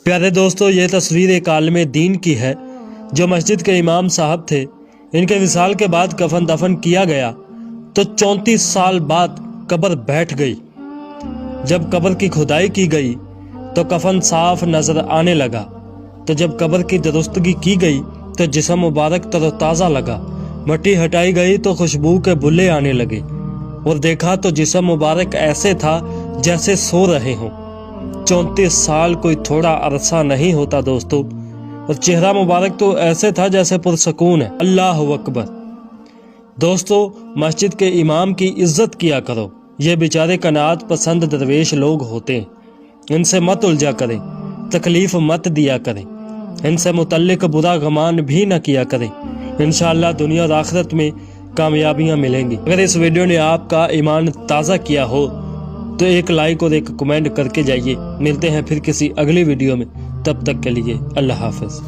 پیارے دوستو، یہ تصویر ایک عالم دین کی ہے جو مسجد کے امام صاحب تھے۔ ان کے وصال کے بعد کفن دفن کیا گیا تو 34 سال بعد قبر بیٹھ گئی۔ جب قبر کی کھدائی کی گئی تو کفن صاف نظر آنے لگا، تو جب قبر کی درستگی کی گئی تو جسم مبارک تر و تازہ لگا۔ مٹی ہٹائی گئی تو خوشبو کے بلے آنے لگے، اور دیکھا تو جسم مبارک ایسے تھا جیسے سو رہے ہوں۔ 34 سال کوئی تھوڑا عرصہ نہیں ہوتا دوستو، اور چہرہ مبارک تو ایسے تھا جیسے پرسکون ہے۔ اللہ اکبر۔ دوستو، مسجد کے امام کی عزت کیا کرو، یہ بیچارے قناعت پسند درویش لوگ ہوتے ہیں، ان سے مت الجھا کریں، تکلیف مت دیا کریں، ان سے متعلق برا گمان بھی نہ کیا کریں۔ انشاءاللہ دنیا اور آخرت میں کامیابیاں ملیں گی۔ اگر اس ویڈیو نے آپ کا ایمان تازہ کیا ہو تو ایک لائک اور ایک کمنٹ کر کے جائیے۔ ملتے ہیں پھر کسی اگلی ویڈیو میں، تب تک کے لیے اللہ حافظ۔